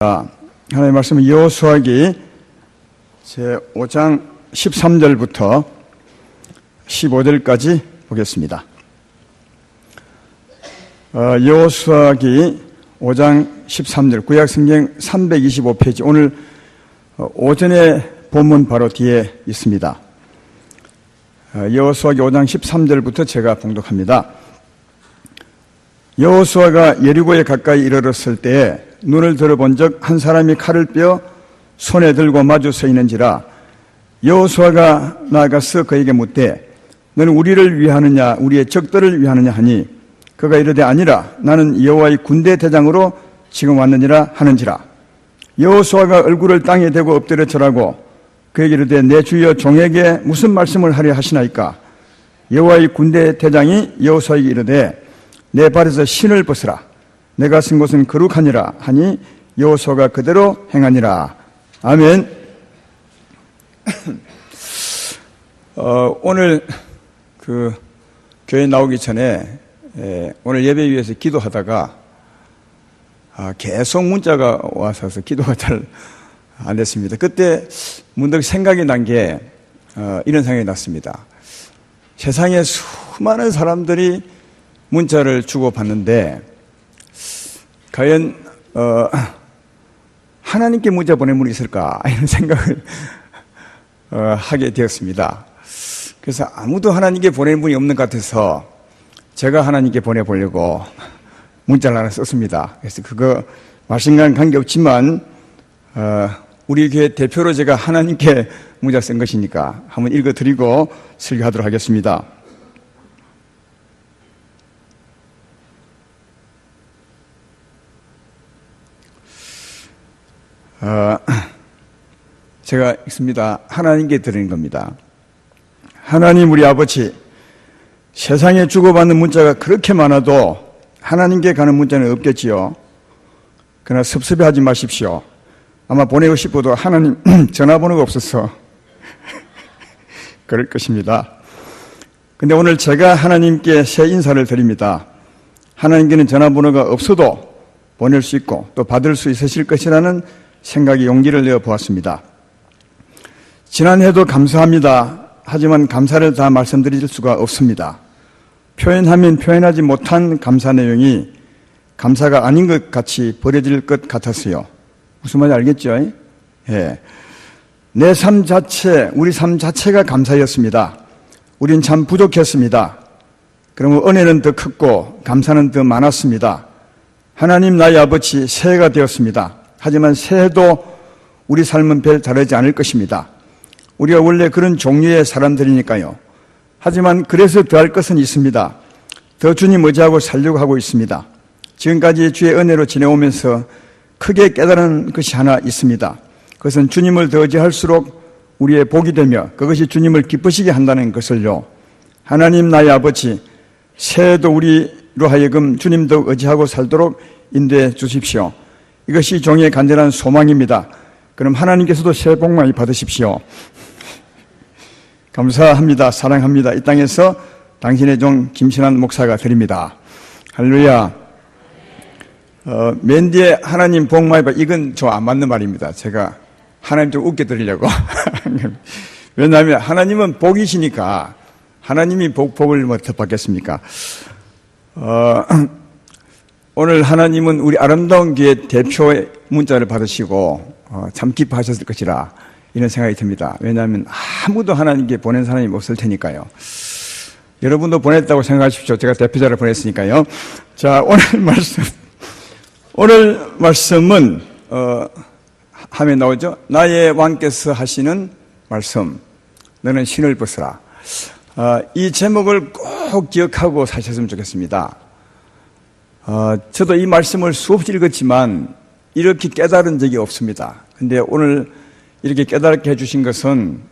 하나님의 말씀은 여호수아기 제5장 13절부터 15절까지 보겠습니다. 여호수아기 5장 13절 구약성경 325페이지 오늘 오전에 본문 바로 뒤에 있습니다. 여호수아기 5장 13절부터 제가 봉독합니다. 여호수아가 여리고에 가까이 이르렀을 때에 눈을 들어본 적 한 사람이 칼을 빼어 손에 들고 마주 서 있는지라. 여호수아가 나아가서 그에게 묻되 너는 우리를 위하느냐 우리의 적들을 위하느냐 하니 그가 이르되 아니라 나는 여호와의 군대 대장으로 지금 왔느니라 하는지라. 여호수아가 얼굴을 땅에 대고 엎드려 절하고 그에게 이르되 내 주여 종에게 무슨 말씀을 하려 하시나이까. 여호와의 군대 대장이 여호수아에게 이르되 내 발에서 신을 벗으라. 내가 쓴 곳은 거룩하니라 하니 여호수아가 그대로 행하니라. 아멘. 오늘 교회 나오기 전에 오늘 예배 위해서 기도하다가 계속 문자가 와서 기도가 잘 안 됐습니다. 그때 문득 생각이 난 게 이런 생각이 났습니다. 세상에 수많은 사람들이 문자를 주고받는데 과연 하나님께 문자 보낸 분이 있을까 이런 생각을 하게 되었습니다. 그래서 아무도 하나님께 보낸 분이 없는 것 같아서 제가 하나님께 보내보려고 문자를 하나 썼습니다. 그래서 그거 말씀과는 관계없지만 우리 교회 대표로 제가 하나님께 문자 쓴 것이니까 한번 읽어드리고 설교하도록 하겠습니다. 제가 읽습니다. 하나님께 드리는 겁니다. 하나님 우리 아버지, 세상에 주고받는 문자가 그렇게 많아도 하나님께 가는 문자는 없겠지요. 그러나 섭섭해하지 마십시오. 아마 보내고 싶어도 하나님 전화번호가 없어서 그럴 것입니다. 근데 오늘 제가 하나님께 새 인사를 드립니다. 하나님께는 전화번호가 없어도 보낼 수 있고 또 받을 수 있으실 것이라는 생각에 용기를 내어 보았습니다. 지난해도 감사합니다. 하지만 감사를 다 말씀드릴 수가 없습니다. 표현하면 표현하지 못한 감사 내용이 감사가 아닌 것 같이 버려질 것 같았어요. 무슨 말인지 알겠죠? 예. 내 삶 자체, 우리 삶 자체가 감사였습니다. 우린 참 부족했습니다. 그러면 은혜는 더 컸고 감사는 더 많았습니다. 하나님 나의 아버지 새해가 되었습니다. 하지만 새해도 우리 삶은 별 다르지 않을 것입니다. 우리가 원래 그런 종류의 사람들이니까요. 하지만 그래서 더할 것은 있습니다. 더 주님 의지하고 살려고 하고 있습니다. 지금까지 주의 은혜로 지내오면서 크게 깨달은 것이 하나 있습니다. 그것은 주님을 더 의지할수록 우리의 복이 되며 그것이 주님을 기쁘시게 한다는 것을요. 하나님 나의 아버지, 새해도 우리로 하여금 주님 더 의지하고 살도록 인도해 주십시오. 이것이 종의 간절한 소망입니다. 그럼 하나님께서도 새해 복 많이 받으십시오. 감사합니다. 사랑합니다. 이 땅에서 당신의 종 김신환 목사가 드립니다. 할렐루야. 맨 뒤에 하나님 복 많이 받, 이건 저 안 맞는 말입니다. 제가 하나님 좀 웃겨 드리려고. 왜냐하면 하나님은 복이시니까 하나님이 복을 뭐 더 받겠습니까? 오늘 하나님은 우리 아름다운 교회 대표의 문자를 받으시고 참 기뻐하셨을 것이라 이런 생각이 듭니다. 왜냐하면 아무도 하나님께 보낸 사람이 없을 테니까요. 여러분도 보냈다고 생각하십시오. 제가 대표자를 보냈으니까요. 자, 오늘 말씀은 화면에 나오죠. 나의 왕께서 하시는 말씀, 너는 신을 벗으라. 이 제목을 꼭 기억하고 사셨으면 좋겠습니다. 저도 이 말씀을 수없이 읽었지만 이렇게 깨달은 적이 없습니다. 근데 오늘 이렇게 깨닫게 해주신 것은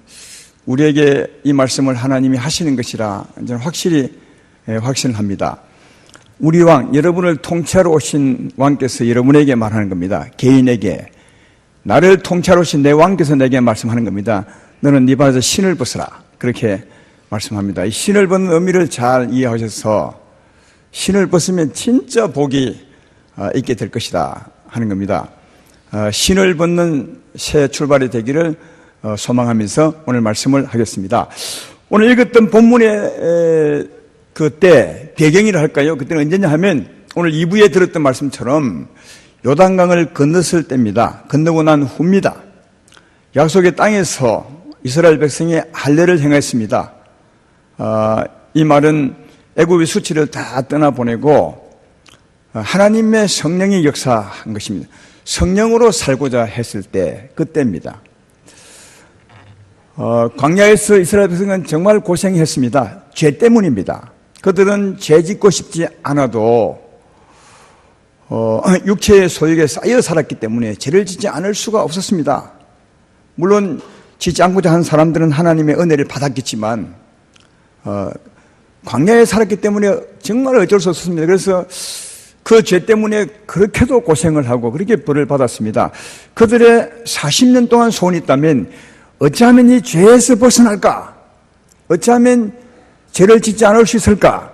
우리에게 이 말씀을 하나님이 하시는 것이라 저는 확실히 확신합니다. 우리 왕, 여러분을 통치하러 오신 왕께서 여러분에게 말하는 겁니다. 개인에게. 나를 통치하러 오신 내 왕께서 내게 말씀하는 겁니다. 너는 네 발에서 신을 벗으라. 그렇게 말씀합니다. 이 신을 벗는 의미를 잘 이해하셔서 신을 벗으면 진짜 복이 있게 될 것이다 하는 겁니다. 신을 벗는 새 출발이 되기를 소망하면서 오늘 말씀을 하겠습니다. 오늘 읽었던 본문의 그때 배경이라 할까요? 그때는 언제냐 하면 오늘 2부에 들었던 말씀처럼 요단강을 건넜을 때입니다. 건너고 난 후입니다. 약속의 땅에서 이스라엘 백성이 할례를 행했습니다. 이 말은 애굽의 수치를 다 떠나보내고 하나님의 성령이 역사한 것입니다. 성령으로 살고자 했을 때 그때입니다. 광야에서 이스라엘 백성은 정말 고생했습니다. 죄 때문입니다. 그들은 죄 짓고 싶지 않아도 육체의 소욕에 쌓여 살았기 때문에 죄를 짓지 않을 수가 없었습니다. 물론 짓지 않고자 한 사람들은 하나님의 은혜를 받았겠지만 광야에 살았기 때문에 정말 어쩔 수 없었습니다. 그래서 그 죄 때문에 그렇게도 고생을 하고 그렇게 벌을 받았습니다. 그들의 40년 동안 소원이 있다면 어찌하면 이 죄에서 벗어날까? 어찌하면 죄를 짓지 않을 수 있을까?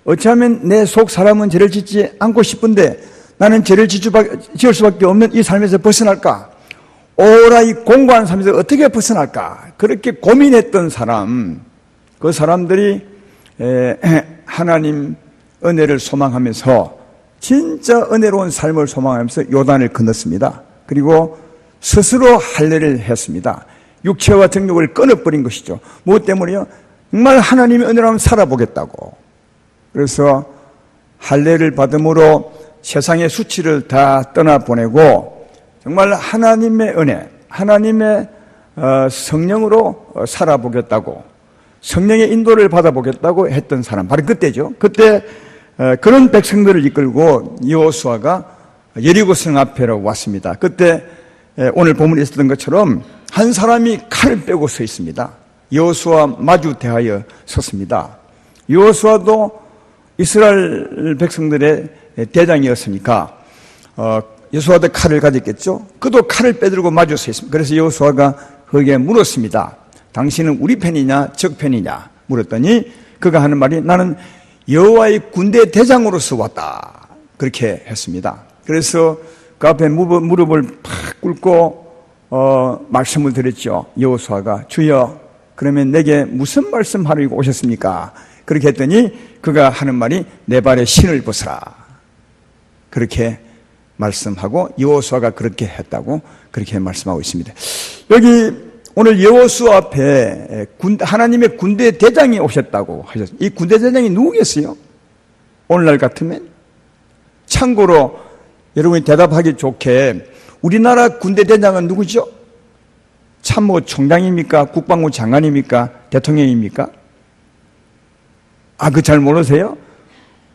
어찌하면 내 속 사람은 죄를 짓지 않고 싶은데 나는 죄를 지을 수밖에 없는 이 삶에서 벗어날까? 오라 이 공고한 삶에서 어떻게 벗어날까? 그렇게 고민했던 사람, 그 사람들이 하나님 은혜를 소망하면서 진짜 은혜로운 삶을 소망하면서 요단을 건넜습니다. 그리고 스스로 할례를 했습니다. 육체와 정욕을 끊어버린 것이죠. 무엇 때문에요? 정말 하나님의 은혜로 한번 살아보겠다고. 그래서 할례를 받음으로 세상의 수치를 다 떠나보내고 정말 하나님의 은혜, 하나님의 성령으로 살아보겠다고, 성령의 인도를 받아보겠다고 했던 사람, 바로 그때죠. 그때 그런 백성들을 이끌고 여호수아가 여리고성 앞에로 왔습니다. 그때 오늘 본문에 있었던 것처럼 한 사람이 칼을 빼고 서 있습니다. 여호수아 마주 대하여 섰습니다. 여호수아도 이스라엘 백성들의 대장이었으니까 여호수아도 칼을 가졌겠죠. 그도 칼을 빼들고 마주 서 있습니다. 그래서 여호수아가 그에게 물었습니다. 당신은 우리 편이냐 적 편이냐 물었더니 그가 하는 말이 나는 여호와의 군대 대장으로서 왔다. 그렇게 했습니다. 그래서 그 앞에 무릎을 팍 꿇고 말씀을 드렸죠. 여호수아가 주여 그러면 내게 무슨 말씀하러 오셨습니까? 그렇게 했더니 그가 하는 말이 내 발에 신을 벗어라. 그렇게 말씀하고 여호수아가 그렇게 했다고 그렇게 말씀하고 있습니다. 여기 오늘 여호수아 앞에 하나님의 군대 대장이 오셨다고 하셨습니다. 이 군대 대장이 누구겠어요? 오늘날 같으면? 참고로 여러분이 대답하기 좋게 우리나라 군대 대장은 누구죠? 참모 총장입니까? 국방부 장관입니까? 대통령입니까? 그거 잘 모르세요?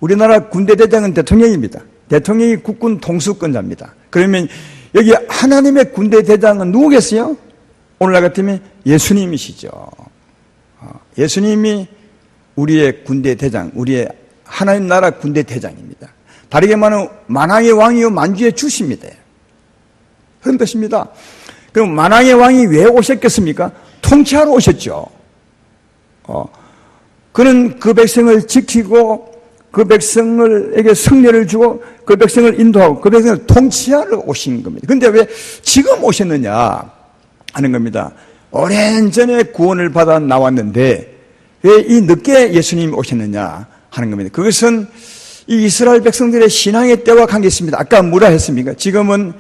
우리나라 군대 대장은 대통령입니다. 대통령이 국군 통수권자입니다. 그러면 여기 하나님의 군대 대장은 누구겠어요? 오늘날 같으면 예수님이시죠. 예수님이 우리의 군대 대장, 우리의 하나님 나라 군대 대장입니다. 다르게 말하면 만왕의 왕이요 만주의 주십니다. 그런 뜻입니다. 그럼 만왕의 왕이 왜 오셨겠습니까? 통치하러 오셨죠. 그는 그 백성을 지키고 그 백성에게 승리를 주고 그 백성을 인도하고 그 백성을 통치하러 오신 겁니다. 그런데 왜 지금 오셨느냐 하는 겁니다. 오랜 전에 구원을 받아 나왔는데 왜 이 늦게 예수님이 오셨느냐 하는 겁니다. 그것은 이 이스라엘 백성들의 신앙의 때와 관계 있습니다. 아까 뭐라 했습니까? 지금은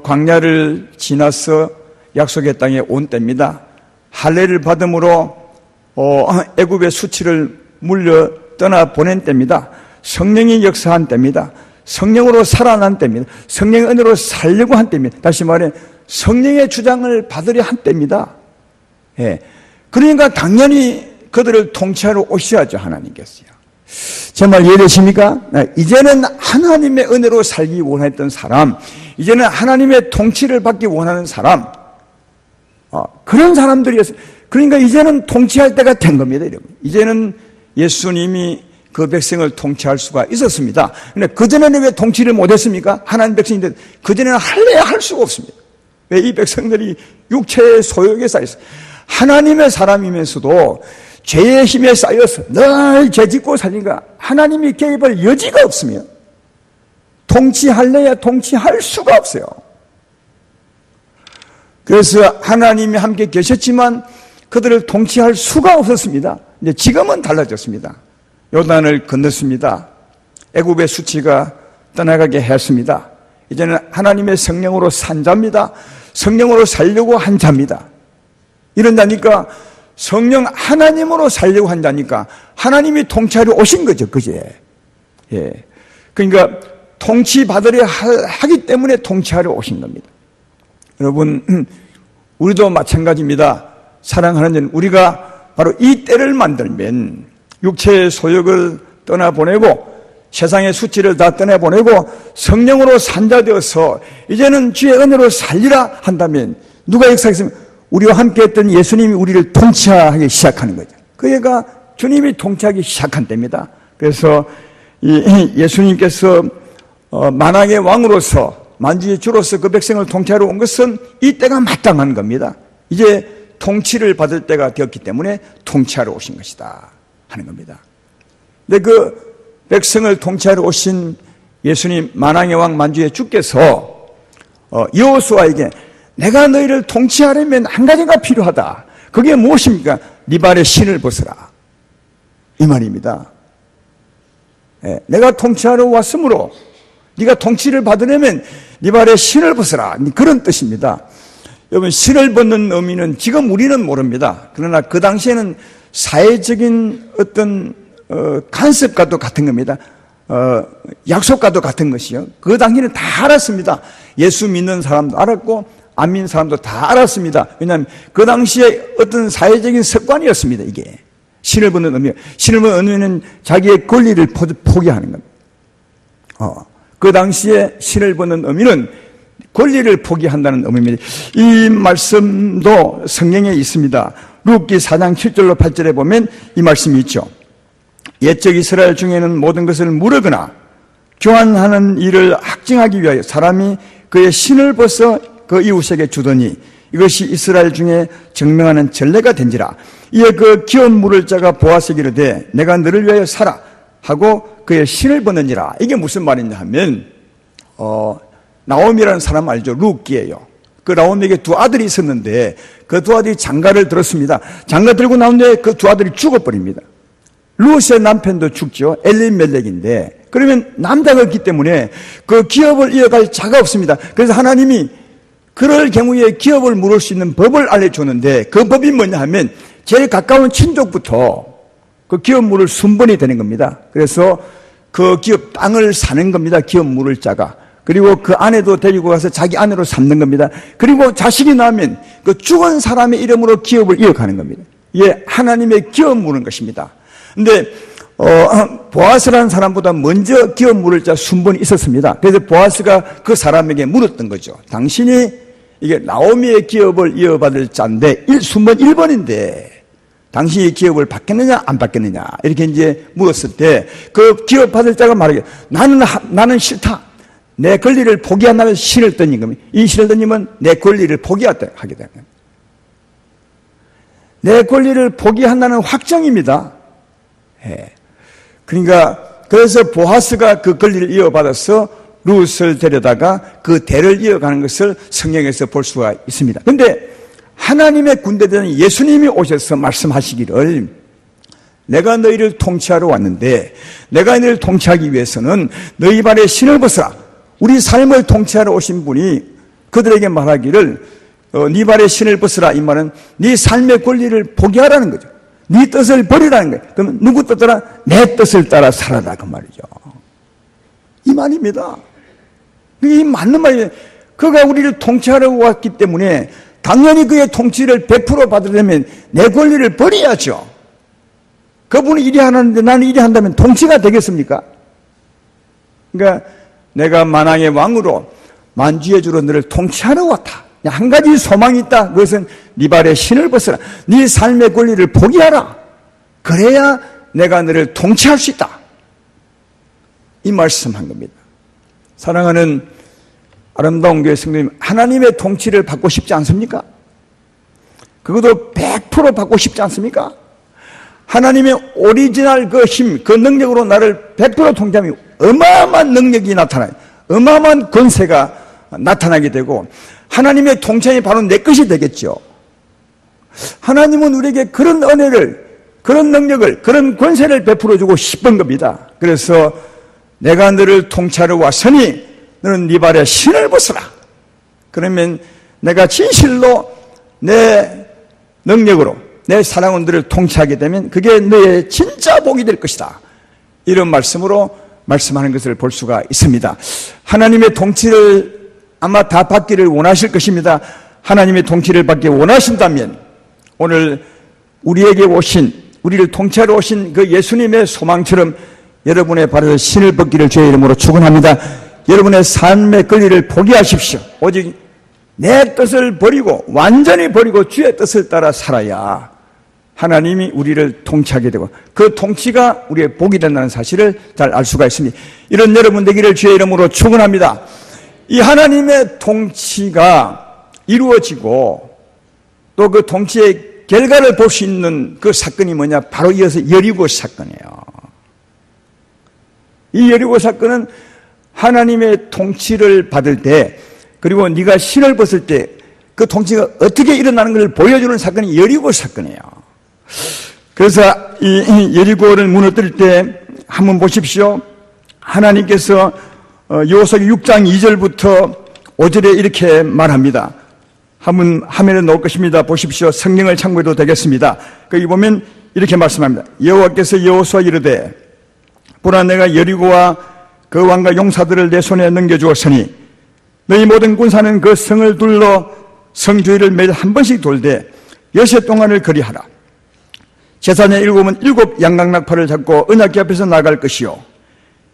광야를 지나서 약속의 땅에 온 때입니다. 할례를 받음으로 애굽의 수치를 물려 떠나 보낸 때입니다. 성령이 역사한 때입니다. 성령으로 살아난 때입니다. 성령의 은혜로 살려고 한 때입니다. 다시 말해 성령의 주장을 받으려 한 때입니다. 예. 그러니까 당연히 그들을 통치하러 오셔야죠. 하나님께서요. 제 말 이해되십니까? 이제는 하나님의 은혜로 살기 원했던 사람, 이제는 하나님의 통치를 받기 원하는 사람, 그런 사람들이었어요. 그러니까 이제는 통치할 때가 된 겁니다. 여러분. 이제는 예수님이 그 백성을 통치할 수가 있었습니다. 그런데 그전에는 왜 통치를 못했습니까? 하나님 백성인데 그전에는 할래야 할 수가 없습니다. 왜 이 백성들이 육체의 소욕에 쌓여서 하나님의 사람이면서도 죄의 힘에 쌓여서 늘 죄짓고 살니까 하나님이 개입할 여지가 없으며 통치할래야 통치할 수가 없어요. 그래서 하나님이 함께 계셨지만 그들을 통치할 수가 없었습니다. 이제 지금은 달라졌습니다. 요단을 건넜습니다. 애굽의 수치가 떠나가게 했습니다. 이제는 하나님의 성령으로 산 자입니다. 성령으로 살려고 한 자입니다. 이런 자니까 성령 하나님으로 살려고 한 자니까 하나님이 통치하러 오신 거죠, 그제? 예. 그러니까 통치받으려 하기 때문에 통치하러 오신 겁니다. 여러분, 우리도 마찬가지입니다. 사랑하는 자는 우리가 바로 이 때를 만들면 육체의 소욕을 떠나보내고 세상의 수치를 다 떠나보내고 성령으로 산자 되어서 이제는 주의 은혜로 살리라 한다면 누가 역사했으면 우리와 함께했던 예수님이 우리를 통치하기 시작하는 거죠. 그 애가 주님이 통치하기 시작한 때입니다. 그래서 예수님께서 만왕의 왕으로서 만주의 주로서 그 백성을 통치하러 온 것은 이 때가 마땅한 겁니다. 이제 통치를 받을 때가 되었기 때문에 통치하러 오신 것이다 하는 겁니다. 근데 그 백성을 통치하러 오신 예수님 만왕의 왕 만주의 주께서 여호수아에게 내가 너희를 통치하려면 한 가지가 필요하다. 그게 무엇입니까? 네 발에 신을 벗어라. 이 말입니다. 내가 통치하러 왔으므로 네가 통치를 받으려면 네 발에 신을 벗어라. 그런 뜻입니다. 여러분, 신을 벗는 의미는 지금 우리는 모릅니다. 그러나 그 당시에는 사회적인 어떤 간섭과도 같은 겁니다. 약속과도 같은 것이요. 그 당시에는 다 알았습니다. 예수 믿는 사람도 알았고 안 믿는 사람도 다 알았습니다. 왜냐하면 그 당시에 어떤 사회적인 습관이었습니다. 이게 신을 벗는 의미. 신을 벗는 의미는 자기의 권리를 포기하는 겁니다. 그 당시에 신을 벗는 의미는 권리를 포기한다는 의미입니다. 이 말씀도 성경에 있습니다. 룻기 4장 7절로 8절에 보면 이 말씀이 있죠. 옛적 이스라엘 중에는 모든 것을 무르거나 교환하는 일을 확증하기 위하여 사람이 그의 신을 벗어 그 이웃에게 주더니 이것이 이스라엘 중에 증명하는 전례가 된지라. 이에 그 기업 물을 자가 보아스에게 이르되 내가 너를 위하여 살아 하고 그의 신을 벗는지라. 이게 무슨 말이냐 하면 나오미라는 사람 알죠? 룻기예요. 그 나오미에게 두 아들이 있었는데 그 두 아들이 장가를 들었습니다. 장가 들고 나오는데 그 두 아들이 죽어버립니다. 룻의 남편도 죽죠. 엘리멜렉인데 그러면 남자가 없기 때문에 그 기업을 이어갈 자가 없습니다. 그래서 하나님이 그럴 경우에 기업을 물을 수 있는 법을 알려주는데 그 법이 뭐냐 하면 제일 가까운 친족부터 그 기업 물을 순번이 되는 겁니다. 그래서 그 기업 땅을 사는 겁니다. 기업 물을 자가. 그리고 그 아내도 데리고 가서 자기 아내로 삼는 겁니다. 그리고 자식이 나면 그 죽은 사람의 이름으로 기업을 이어가는 겁니다. 이게 하나님의 기업 물은 것입니다. 근데 보아스라는 사람보다 먼저 기업 물을 자 순번이 있었습니다. 그래서 보아스가 그 사람에게 물었던 거죠. 당신이 이게 나오미의 기업을 이어받을 자인데 순번 1번인데 당신이 기업을 받겠느냐 안 받겠느냐 이렇게 이제 물었을 때 그 기업 받을 자가 말하기를 나는 싫다. 내 권리를 포기한다면 신을 던진 겁니다. 이 신을 던지면 내 권리를 포기하게 되는 겁니다. 내 권리를 포기한다는 확정입니다. 그러니까 그래서 보아스가 그 권리를 이어받아서 룻을 데려다가 그 대를 이어가는 것을 성경에서 볼 수가 있습니다. 그런데 하나님의 군대되는 예수님이 오셔서 말씀하시기를 내가 너희를 통치하러 왔는데 내가 너희를 통치하기 위해서는 너희 발에 신을 벗어라. 우리 삶을 통치하러 오신 분이 그들에게 말하기를 네 발에 신을 벗어라. 이 말은 네 삶의 권리를 포기하라는 거죠. 네 뜻을 버리라는 거예요. 그러면 누구 뜻 따라? 내 뜻을 따라 살아라 그 말이죠. 이 말입니다. 이 맞는 말이에요. 그가 우리를 통치하려고 왔기 때문에 당연히 그의 통치를 100% 받으려면 내 권리를 버려야죠. 그분이 이리 하는데 나는 이리 한다면 통치가 되겠습니까? 그러니까 내가 만왕의 왕으로 만주의 주로 너를 통치하러 왔다. 한 가지 소망이 있다. 그것은 네 발에 신을 벗어라. 네 삶의 권리를 포기하라. 그래야 내가 너를 통치할 수 있다. 이 말씀한 겁니다. 사랑하는 아름다운 교회 성도님, 하나님의 통치를 받고 싶지 않습니까? 그것도 100% 받고 싶지 않습니까? 하나님의 오리지널 그 힘, 그 능력으로 나를 100% 통치하면 어마어마한 능력이 나타나요. 어마어마한 권세가 나타나게 되고 하나님의 통치이 바로 내 것이 되겠죠. 하나님은 우리에게 그런 은혜를, 그런 능력을, 그런 권세를 베풀어 주고 싶은 겁니다. 그래서 내가 너를 통치하러 왔으니 너는 네 발에 신을 벗어라. 그러면 내가 진실로 내 능력으로 내 사랑은 너를 통치하게 되면 그게 너의 진짜 복이 될 것이다. 이런 말씀으로 말씀하는 것을 볼 수가 있습니다. 하나님의 통치를 아마 다 받기를 원하실 것입니다. 하나님의 통치를 받기 원하신다면 오늘 우리에게 오신, 우리를 통치하러 오신 그 예수님의 소망처럼 여러분의 발에서 신을 벗기를 주의 이름으로 축원합니다. 여러분의 삶의 권리를 포기하십시오. 오직 내 뜻을 버리고 완전히 버리고 주의 뜻을 따라 살아야 하나님이 우리를 통치하게 되고 그 통치가 우리의 복이 된다는 사실을 잘 알 수가 있습니다. 이런 여러분 되기를 주의 이름으로 축원합니다. 이 하나님의 통치가 이루어지고 또 그 통치의 결과를 볼 수 있는 그 사건이 뭐냐? 바로 이어서 여리고 사건이에요. 이 여리고 사건은 하나님의 통치를 받을 때 그리고 네가 신을 벗을 때 그 통치가 어떻게 일어나는 것을 보여주는 사건이 여리고 사건이에요. 그래서 이 여리고를 무너뜨릴 때 한번 보십시오. 하나님께서 여호수아기 6장 2절부터 5절에 이렇게 말합니다. 한번 화면에 놓을 것입니다. 보십시오. 성경을 참고해도 되겠습니다. 거기 보면 이렇게 말씀합니다. 여호와께서 여호수아 이르되 보라 내가 여리고와 그 왕과 용사들을 내 손에 넘겨주었으니 너희 모든 군사는 그 성을 둘러 성 주위를 매일 한 번씩 돌되 여섯 동안을 거리하라. 제사장 일곱은 일곱 양강나팔을 잡고 언약궤 앞에서 나갈 것이요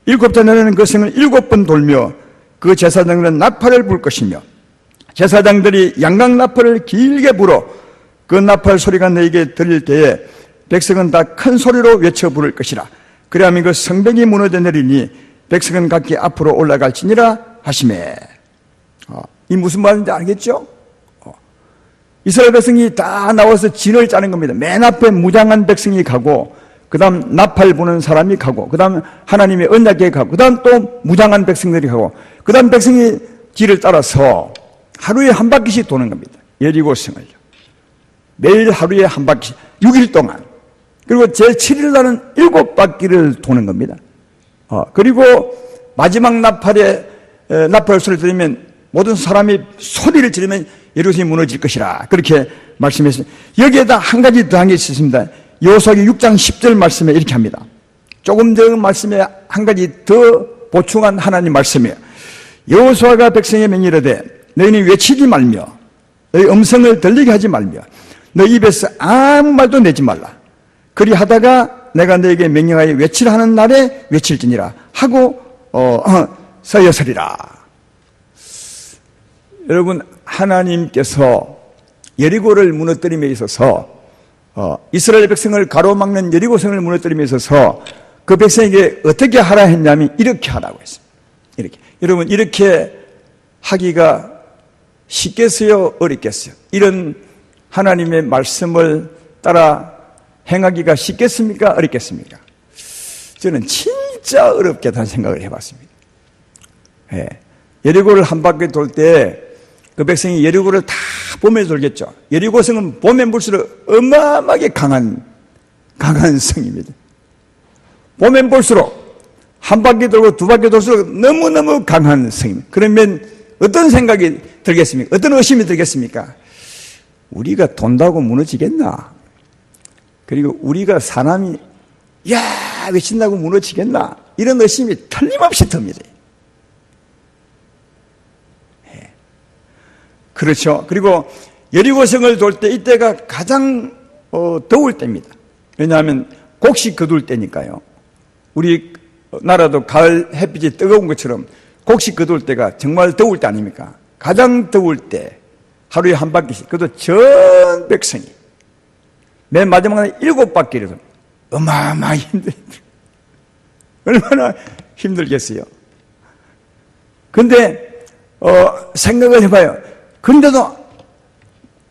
일곱 자녀는 그 성을 일곱 번 돌며 그 제사장들은 나팔을 불 것이며 제사장들이 양강나팔을 길게 불어 그 나팔 소리가 너에게 들릴 때에 백성은 다 큰 소리로 외쳐 부를 것이라. 그리하면 그 성벽이 무너져 내리니 백성은 각기 앞으로 올라갈지니라 하시매. 이 무슨 말인지 알겠죠? 이스라엘 백성이 다 나와서 진을 짜는 겁니다. 맨 앞에 무장한 백성이 가고 그 다음 나팔 부는 사람이 가고 그 다음 하나님의 언약궤에 가고 그 다음 또 무장한 백성들이 가고 그 다음 백성이 길을 따라서 하루에 한 바퀴씩 도는 겁니다. 여리고 성을요. 매일 하루에 한 바퀴 6일 동안 그리고 제7일 날은 7바퀴를 도는 겁니다. 그리고 마지막 나팔 소리를 들으면 모든 사람이 소리를 지르면 예루살렘이 무너질 것이라 그렇게 말씀했습니다. 여기에다 한 가지 더한 게 있습니다. 여호수아기 6장 10절 말씀에 이렇게 합니다. 조금 더 말씀에 한 가지 더 보충한 하나님 말씀이에요. 여호수아가 백성에 명이르되 너희는 외치지 말며 너희 음성을 들리게 하지 말며 너희 입에서 아무 말도 내지 말라. 그리하다가 내가 너에게 명령하여 외치라 하는 날에 외칠지니라 하고 서여서리라. 여러분 하나님께서 여리고를 무너뜨림에 있어서 이스라엘 백성을 가로막는 여리고성을 무너뜨림에 있어서 그 백성에게 어떻게 하라 했냐면 이렇게 하라고 했습니다. 이렇게. 여러분 이렇게 하기가 쉽겠어요? 어렵겠어요? 이런 하나님의 말씀을 따라 행하기가 쉽겠습니까? 어렵겠습니까? 저는 진짜 어렵겠다는 생각을 해봤습니다. 예. 여리고를 한 바퀴 돌 때 그 백성이 여리고를 다 봄에 돌겠죠. 여리고성은 봄에 볼수록 어마어마하게 강한 성입니다. 봄에 볼수록 한 바퀴 돌고 두 바퀴 돌수록 너무너무 강한 성입니다. 그러면 어떤 생각이 들겠습니까? 어떤 의심이 들겠습니까? 우리가 돈다고 무너지겠나? 그리고 우리가 사람이 야 외친다고 무너지겠나? 이런 의심이 틀림없이 듭니다. 그렇죠. 그리고 여리고성을 돌 때 이때가 가장 더울 때입니다. 왜냐하면 곡식 거둘 때니까요. 우리 나라도 가을 햇빛이 뜨거운 것처럼 곡식 거둘 때가 정말 더울 때 아닙니까? 가장 더울 때 하루에 한 바퀴씩 그것도 전 백성이 맨 마지막에 7바퀴를 어마어마하게 힘들죠. 얼마나 힘들겠어요. 근데 생각을 해봐요. 그런데도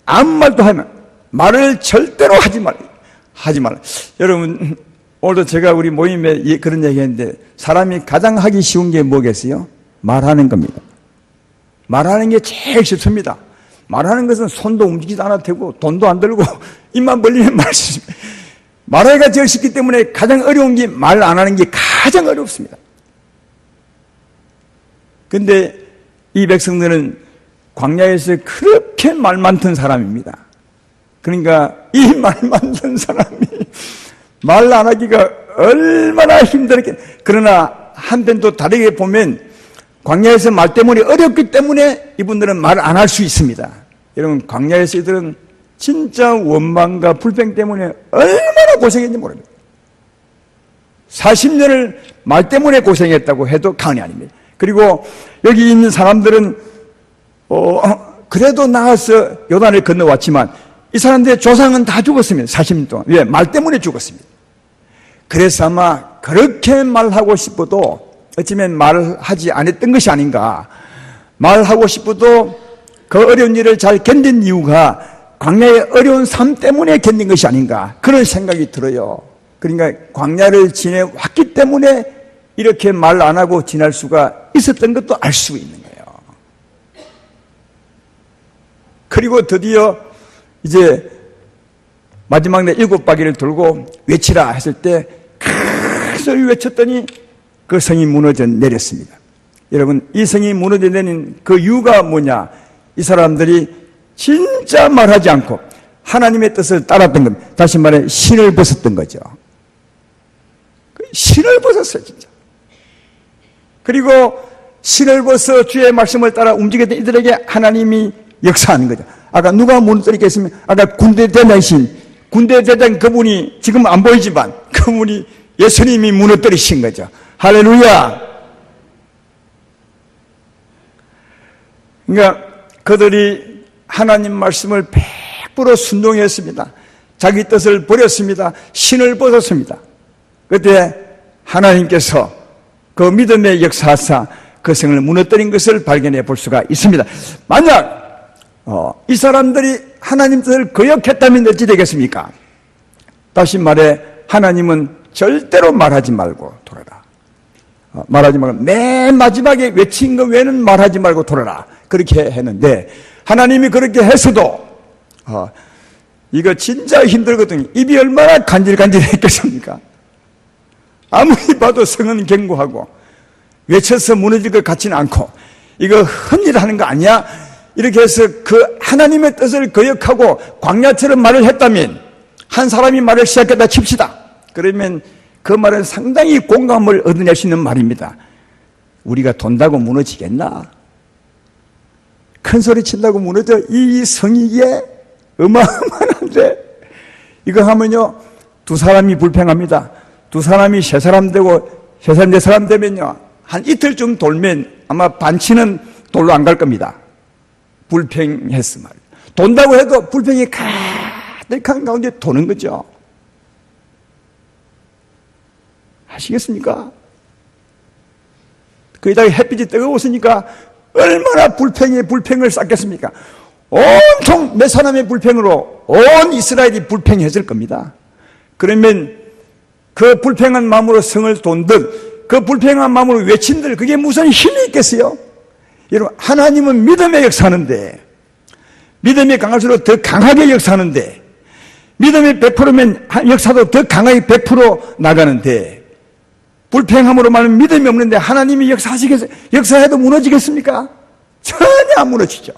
아무 말도 하면 말을 절대로 하지 말라. 여러분 오늘도 제가 우리 모임에 그런 얘기 했는데 사람이 가장 하기 쉬운 게 뭐겠어요? 말하는 겁니다. 말하는 게 제일 쉽습니다. 말하는 것은 손도 움직이지 않아도 되고 돈도 안 들고 입만 벌리면 말씀. 말하기가 제일 쉽기 때문에 가장 어려운 게 말 안 하는 게 가장 어렵습니다. 근데 이 백성들은 광야에서 그렇게 말 많던 사람입니다. 그러니까 이 말 많던 사람이 말 안 하기가 얼마나 힘들었겠. 그러나 한편 또 다르게 보면 광야에서 말 때문에 어렵기 때문에 이분들은 말 안 할 수 있습니다. 여러분, 광야에서 이들은 진짜 원망과 불평 때문에 얼마나 고생했는지 모릅니다. 40년을 말 때문에 고생했다고 해도 과언이 아닙니다. 그리고 여기 있는 사람들은 그래도 나와서 요단을 건너왔지만 이 사람들의 조상은 다 죽었습니다. 40년 동안. 왜? 말 때문에 죽었습니다. 그래서 아마 그렇게 말하고 싶어도 어쩌면 말하지 않았던 것이 아닌가. 말하고 싶어도 그 어려운 일을 잘 견딘 이유가 광야의 어려운 삶 때문에 견딘 것이 아닌가. 그런 생각이 들어요. 그러니까 광야를 지내왔기 때문에 이렇게 말 안 하고 지날 수가 있었던 것도 알 수 있는 거예요. 그리고 드디어 이제 마지막 날 7바퀴를 돌고 외치라 했을 때 큰 소리 외쳤더니 그 성이 무너져 내렸습니다. 여러분, 이 성이 무너져 내린 그 이유가 뭐냐? 이 사람들이 진짜 말하지 않고 하나님의 뜻을 따랐던 겁니다. 다시 말해 신을 벗었던 거죠. 신을 벗었어요, 진짜. 그리고 신을 벗어 주의 말씀을 따라 움직였던 이들에게 하나님이 역사하는 거죠. 아까 누가 무너뜨리겠습니까? 아까 군대 대장이신, 군대 대장 그분이 지금 안 보이지만 그분이 예수님이 무너뜨리신 거죠. 할렐루야! 그러니까 그들이 하나님 말씀을 100% 순종했습니다. 자기 뜻을 버렸습니다. 신을 벗었습니다. 그때 하나님께서 그 믿음의 역사하사 그 성을 무너뜨린 것을 발견해 볼 수가 있습니다. 만약 이 사람들이 하나님 뜻을 거역했다면 어찌 되겠습니까? 다시 말해 하나님은 절대로 말하지 말고 돌아라. 말하지 말고 맨 마지막에 외친 것 외에는 말하지 말고 돌아라. 그렇게 했는데 하나님이 그렇게 했어도 이거 진짜 힘들거든요. 입이 얼마나 간질간질했겠습니까? 아무리 봐도 성은 견고하고 외쳐서 무너질 것 같지는 않고 이거 헛일 하는 거 아니야? 이렇게 해서 그 하나님의 뜻을 거역하고 광야처럼 말을 했다면 한 사람이 말을 시작했다 칩시다. 그러면 그 말은 상당히 공감을 얻어낼 수 있는 말입니다. 우리가 돈다고 무너지겠나? 큰 소리 친다고 무너져? 이 성이기에 어마어마한데 이거 하면요 두 사람이 불평합니다. 두 사람이 세 사람 되고 세 사람 네 사람 되면요 한 이틀쯤 돌면 아마 반치는 돌로 안 갈 겁니다. 불평했어 말이에요. 돈다고 해도 불평이 가득한 가운데 도는 거죠. 아시겠습니까? 거기다가 햇빛이 뜨거웠으니까 얼마나 불평을 쌓겠습니까? 온통 몇 사람의 불평으로 온 이스라엘이 불평해질 겁니다. 그러면 그 불평한 마음으로 성을 돈들, 그 불평한 마음으로 외친들, 그게 무슨 힘이 있겠어요? 여러분, 하나님은 믿음의 역사하는데, 믿음이 강할수록 더 강하게 역사하는데, 믿음이 100%면 역사도 더 강하게 100% 나가는데, 불평함으로 말하면 믿음이 없는데 하나님이 역사해도 무너지겠습니까? 전혀 안 무너지죠.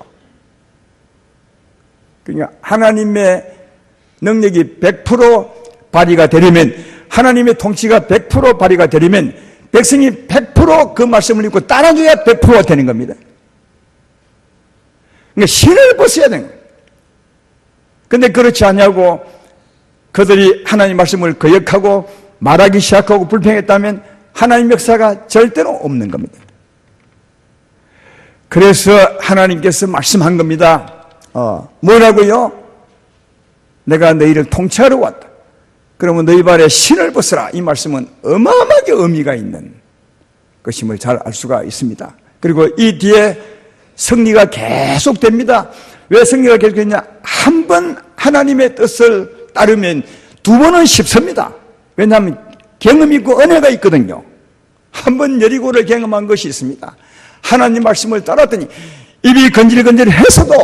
그러니까 하나님의 능력이 100% 발휘가 되려면, 하나님의 통치가 100% 발휘가 되려면 백성이 100% 그 말씀을 읽고 따라줘야 100%가 되는 겁니다. 그러니까 신을 벗어야 되는 거예요. 근데 그렇지 않냐고 그들이 하나님 말씀을 거역하고 말하기 시작하고 불평했다면 하나님 역사가 절대로 없는 겁니다. 그래서 하나님께서 말씀한 겁니다. 뭐라고요? 내가 너희를 통치하러 왔다. 그러면 너희 발에 신을 벗으라. 이 말씀은 어마어마하게 의미가 있는 것임을 잘 알 수가 있습니다. 그리고 이 뒤에 승리가 계속됩니다. 왜 승리가 계속되냐? 한 번 하나님의 뜻을 따르면 두 번은 쉽습니다. 왜냐하면 경험이 있고 은혜가 있거든요. 한 번 여리고를 경험한 것이 있습니다. 하나님 말씀을 따랐더니 입이 건질건질해서도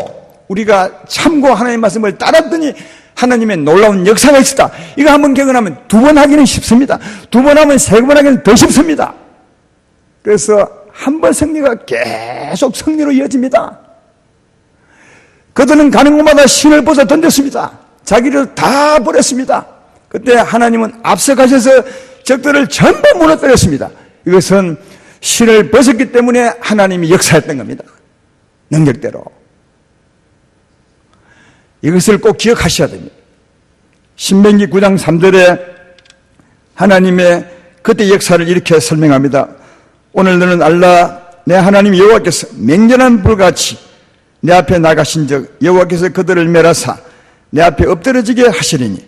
우리가 참고 하나님의 말씀을 따랐더니 하나님의 놀라운 역사가 있었다. 이거 한번 경험하면 두 번 하기는 쉽습니다. 두 번 하면 세 번 하기는 더 쉽습니다. 그래서 한 번 승리가 계속 승리로 이어집니다. 그들은 가는 곳마다 신을 벗어 던졌습니다. 자기를 다 버렸습니다. 그때 하나님은 앞서가셔서 적들을 전부 무너뜨렸습니다. 이것은 신을 벗었기 때문에 하나님이 역사했던 겁니다. 능력대로. 이것을 꼭 기억하셔야 됩니다. 신명기 9장 3절에 하나님의 그때 역사를 이렇게 설명합니다. 오늘 너는 알라, 내 하나님 여호와께서 맹렬한 불같이 내 앞에 나가신 적 여호와께서 그들을 멸하사 내 앞에 엎드러지게 하시리니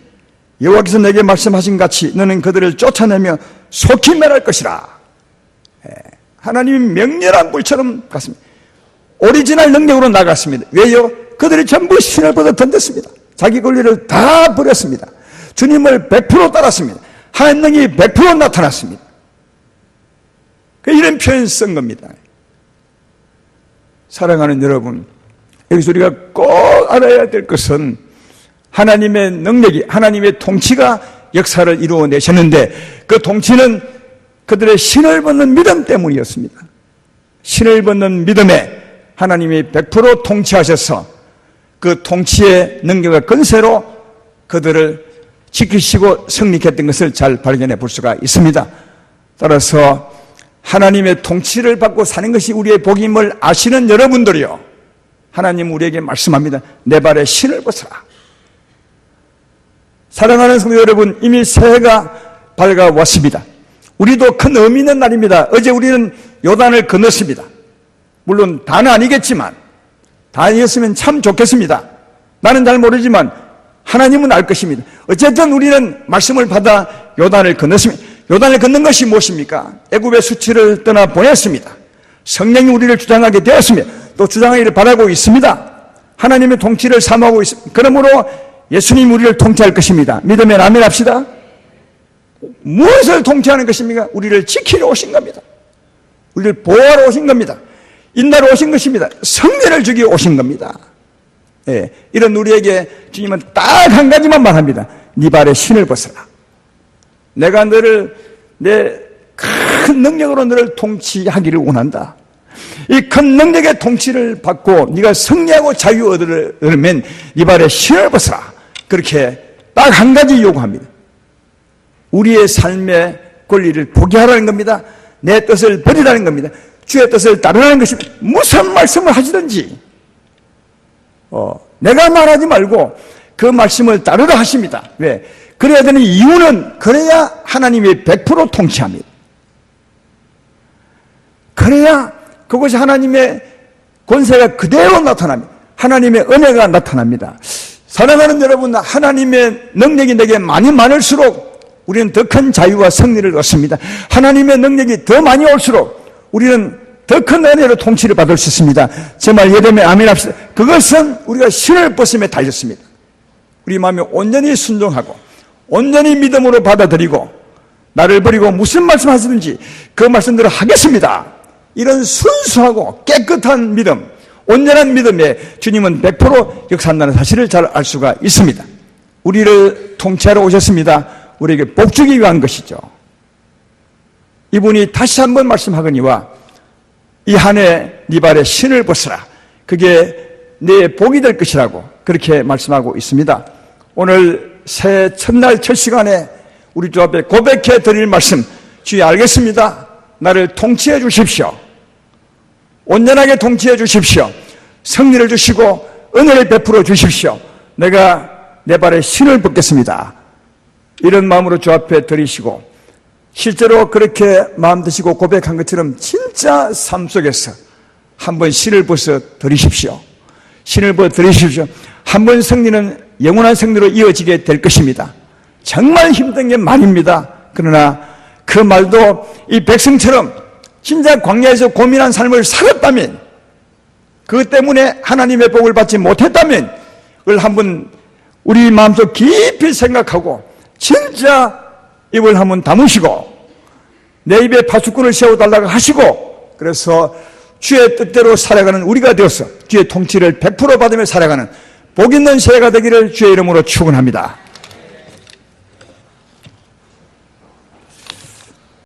여호와께서 내게 말씀하신 같이 너는 그들을 쫓아내며 속히 멸할 것이라. 하나님이 맹렬한 불처럼 갔습니다. 오리지널 능력으로 나갔습니다. 왜요? 그들이 전부 신을 벗어 던졌습니다. 자기 권리를 다 버렸습니다. 주님을 100% 따랐습니다. 하나님 능력이 100% 나타났습니다. 이런 표현 쓴 겁니다. 사랑하는 여러분, 여기서 우리가 꼭 알아야 될 것은 하나님의 능력이, 하나님의 통치가 역사를 이루어내셨는데 그 통치는 그들의 신을 벗는 믿음 때문이었습니다. 신을 벗는 믿음에 하나님이 100% 통치하셔서 그 통치의 능력과 건세로 그들을 지키시고 승리했던 것을 잘 발견해 볼 수가 있습니다. 따라서 하나님의 통치를 받고 사는 것이 우리의 복임을 아시는 여러분들이요, 하나님 우리에게 말씀합니다. 내 발에 신을 벗어라. 사랑하는 성도 여러분, 이미 새해가 밝아왔습니다. 우리도 큰 의미 있는 날입니다. 어제 우리는 요단을 건넜습니다. 물론 다는 아니겠지만 다니었으면 참 좋겠습니다. 나는 잘 모르지만 하나님은 알 것입니다. 어쨌든 우리는 말씀을 받아 요단을 건넜습니다. 요단을 건넌 것이 무엇입니까? 애굽의 수치를 떠나 보냈습니다. 성령이 우리를 주장하게 되었습니다. 또 주장하기를 바라고 있습니다. 하나님의 통치를 사모하고 있습니다. 그러므로 예수님이 우리를 통치할 것입니다. 믿으면 아멘 합시다. 무엇을 통치하는 것입니까? 우리를 지키러 오신 겁니다. 우리를 보호하러 오신 겁니다. 인도하러 오신 것입니다. 성례를 주기 오신 겁니다. 예, 이런 우리에게 주님은 딱 한 가지만 말합니다. 네 발에 신을 벗어라. 내가 너를 내 큰 능력으로 너를 통치하기를 원한다. 이 큰 능력의 통치를 받고 네가 승리하고 자유 얻으려면 네 발에 신을 벗어라. 그렇게 딱 한 가지 요구합니다. 우리의 삶의 권리를 포기하라는 겁니다. 내 뜻을 버리라는 겁니다. 주의 뜻을 따르라는 것입니다. 무슨 말씀을 하시든지 내가 말하지 말고 그 말씀을 따르라 하십니다. 왜? 그래야 되는 이유는 그래야 하나님이 100% 통치합니다. 그래야 그것이 하나님의 권세가 그대로 나타납니다. 하나님의 은혜가 나타납니다. 사랑하는 여러분, 하나님의 능력이 내게 많이 많을수록 우리는 더 큰 자유와 승리를 얻습니다. 하나님의 능력이 더 많이 올수록 우리는 더 큰 은혜로 통치를 받을 수 있습니다. 정말 예배면 아멘 합시다. 그것은 우리가 신을 벗음에 달렸습니다. 우리 마음이 온전히 순종하고 온전히 믿음으로 받아들이고 나를 버리고 무슨 말씀 하시든지 그 말씀대로 하겠습니다. 이런 순수하고 깨끗한 믿음, 온전한 믿음에 주님은 100% 역사한다는 사실을 잘 알 수가 있습니다. 우리를 통치하러 오셨습니다. 우리에게 복 주기 위한 것이죠. 이분이 다시 한번 말씀하거니와 이 한 해 네 발에 신을 벗으라. 그게 내 복이 될 것이라고 그렇게 말씀하고 있습니다. 오늘 새해 첫날 첫 시간에 우리 주 앞에 고백해 드릴 말씀, 주여 알겠습니다. 나를 통치해 주십시오. 온전하게 통치해 주십시오. 승리를 주시고 은혜를 베풀어 주십시오. 내가 내 발에 신을 벗겠습니다. 이런 마음으로 주 앞에 드리시고 실제로 그렇게 마음 드시고 고백한 것처럼 진짜 삶 속에서 한번 신을 벗어 드리십시오. 신을 벗어 드리십시오. 한번 승리는 영원한 승리로 이어지게 될 것입니다. 정말 힘든 게 말입니다. 그러나 그 말도 이 백성처럼 진짜 광야에서 고민한 삶을 살았다면, 그것 때문에 하나님의 복을 받지 못했다면 그걸 한번 우리 마음속 깊이 생각하고 진짜 입을 한번 다무시고 내 입에 파수꾼을 세워달라고 하시고, 그래서 주의 뜻대로 살아가는 우리가 되어서 주의 통치를 100% 받으며 살아가는 복 있는 새해가 되기를 주의 이름으로 축원합니다.